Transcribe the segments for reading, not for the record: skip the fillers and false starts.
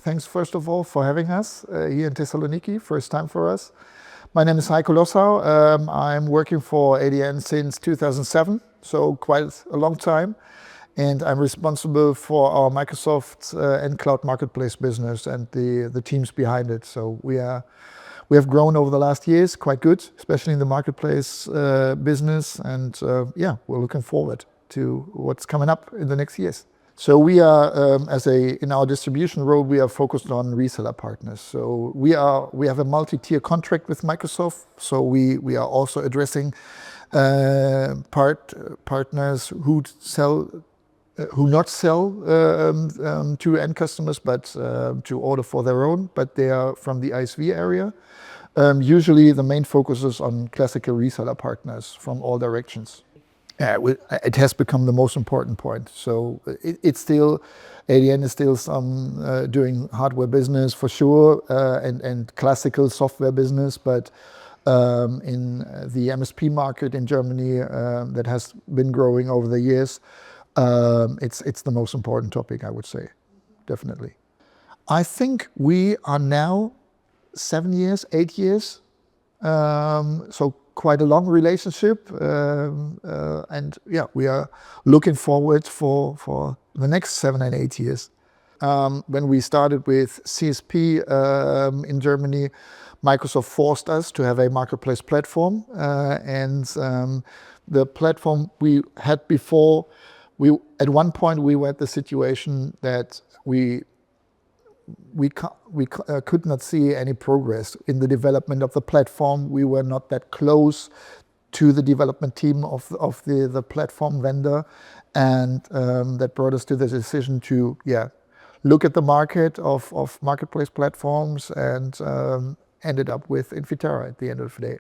Thanks first of all for having us here in Thessaloniki, first time for us. My name is Heiko Lossau. I'm working for ADN since 2007, so quite a long time. And I'm responsible for our Microsoft and Cloud Marketplace business and the teams behind it. So we have grown over the last years quite good, especially in the marketplace business. And yeah, we're looking forward to what's coming up in the next years. So we are, in our distribution role, we are focused on reseller partners. So we have a multi-tier contract with Microsoft. So we are also addressing partners who not sell to end customers, but to order for their own, but they are from the ISV area. Usually the main focus is on classical reseller partners from all directions. It has become the most important point. So it's still, ADN is still doing hardware business for sure, and classical software business, but in the MSP market in Germany that has been growing over the years, it's the most important topic, I would say, definitely. I think we are now 7 years, 8 years, so quite a long relationship, and yeah, we are looking forward for the next 7 and 8 years. When we started with CSP in Germany, Microsoft forced us to have a marketplace platform, and the platform we had before, at one point we were at the situation that we could not see any progress in the development of the platform. We were not that close to the development team of the platform vendor, and that brought us to the decision to look at the market of marketplace platforms, and ended up with Infiterra at the end of the day.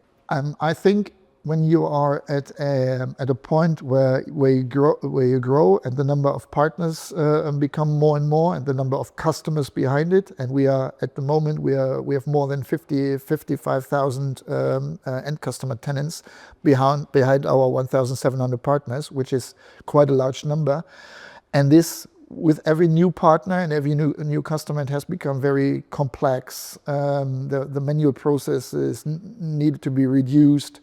I think when you are at a point where you grow and the number of partners become more and more, and the number of customers behind it, and we are at the moment we have more than 55,000 end customer tenants behind our 1,700 partners, which is quite a large number. And this, with every new partner and every new customer, it has become very complex. The manual processes need to be reduced.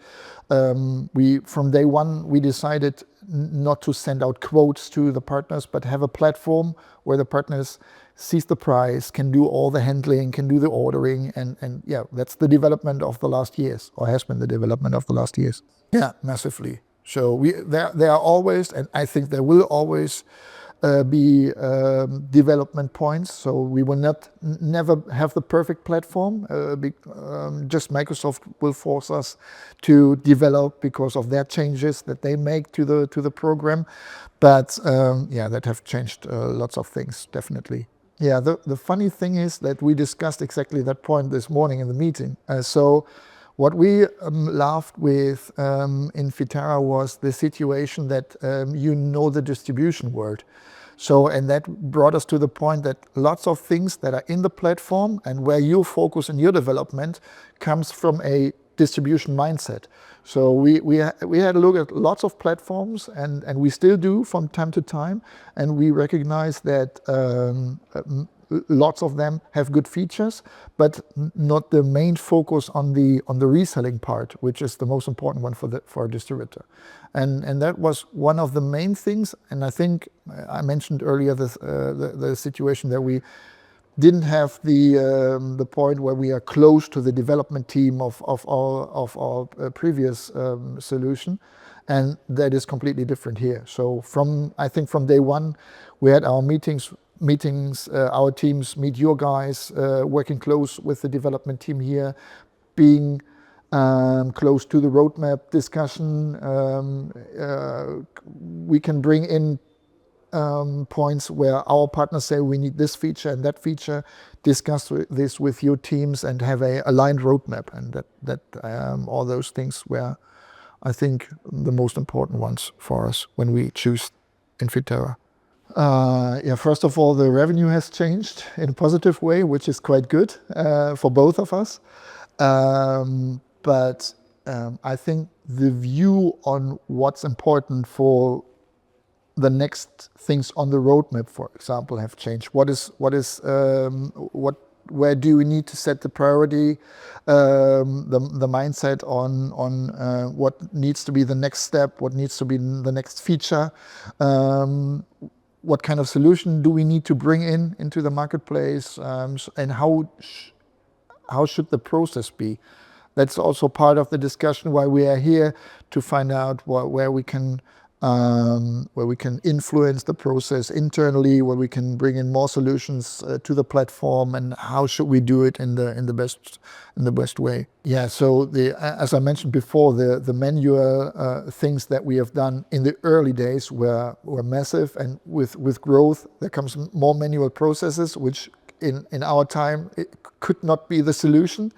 From day one, we decided not to send out quotes to the partners, but have a platform where the partners sees the price, can do all the handling, can do the ordering, and yeah, that's the development of the last years, or has been the development of the last years. Yeah, massively. So there are always, and I think there will always be development points. So we will never have the perfect platform. Just Microsoft will force us to develop because of their changes that they make to the program. But yeah, that have changed lots of things, definitely. Yeah, the funny thing is that we discussed exactly that point this morning in the meeting. So what we laughed with in Infiterra was the situation that the distribution world. So, and that brought us to the point that lots of things that are in the platform and where you focus in your development comes from a distribution mindset. So we had a look at lots of platforms, and we still do from time to time, and we recognize that lots of them have good features, but not the main focus on the reselling part, which is the most important one for a distributor. And that was one of the main things. And I think I mentioned earlier the situation that we didn't have the point where we are close to the development team of our previous solution, and that is completely different here. So I think from day one, we had our meetings, our teams meet your guys, working close with the development team here, being close to the roadmap discussion. We can bring in points where our partners say we need this feature and that feature, discuss this with your teams and have a aligned roadmap, and that all those things were, I think, the most important ones for us when we choose Infiterra. Yeah, first of all, the revenue has changed in a positive way, which is quite good for both of us. But I think the view on what's important for the next things on the roadmap, for example, have changed. Where do we need to set the priority, the mindset on what needs to be the next step, what needs to be the next feature, what kind of solution do we need to bring into the marketplace, and how should the process be? That's also part of the discussion why we are here, to find out where we can influence the process internally, where we can bring in more solutions to the platform, and how should we do it in the best way. Yeah. So as I mentioned before, the manual things that we have done in the early days were massive, and with growth there comes more manual processes, which in our time it could not be the solution.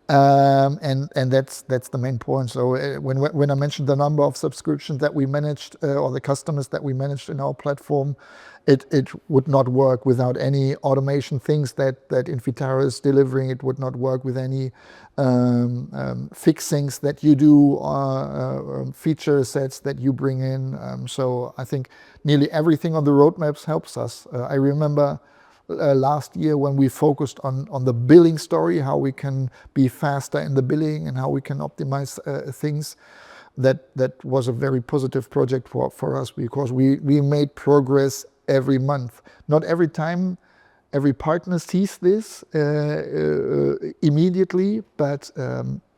And that's the main point. So when I mentioned the number of subscriptions that we managed, or the customers that we managed in our platform, it would not work without any automation things that Infiterra is delivering. It would not work with any fixings that you do, feature sets that you bring in. So I think nearly everything on the roadmaps helps us. I remember last year when we focused on the billing story, how we can be faster in the billing and how we can optimize things. That was a very positive project for us, because we made progress every month. Not every time every partner sees this immediately, but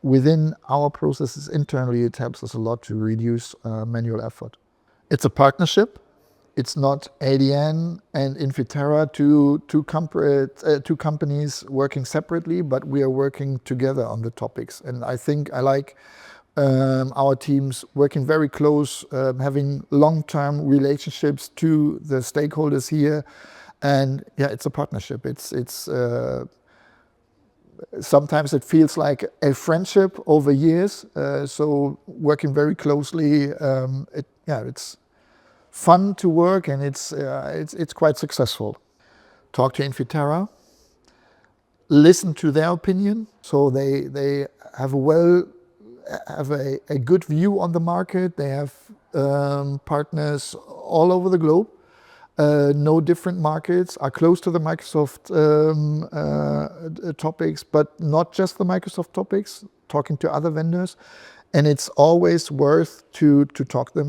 within our processes internally, it helps us a lot to reduce manual effort. It's a partnership. It's not ADN and Infiterra, two companies working separately, but we are working together on the topics. And I think I like our teams working very close, having long-term relationships to the stakeholders here. And yeah, it's a partnership. It's sometimes it feels like a friendship over years. So working very closely, it's fun to work, and it's quite successful. Talk to Infiterra, listen to their opinion. So they have a good view on the market. They have partners all over the globe, know different markets, are close to the Microsoft topics, but not just the Microsoft topics, talking to other vendors. And it's always worth to talk to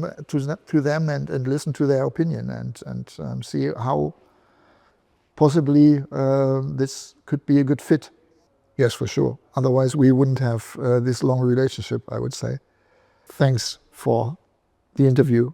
them and listen to their opinion, and see how possibly this could be a good fit. Yes, for sure. Otherwise we wouldn't have this long relationship, I would say. Thanks for the interview.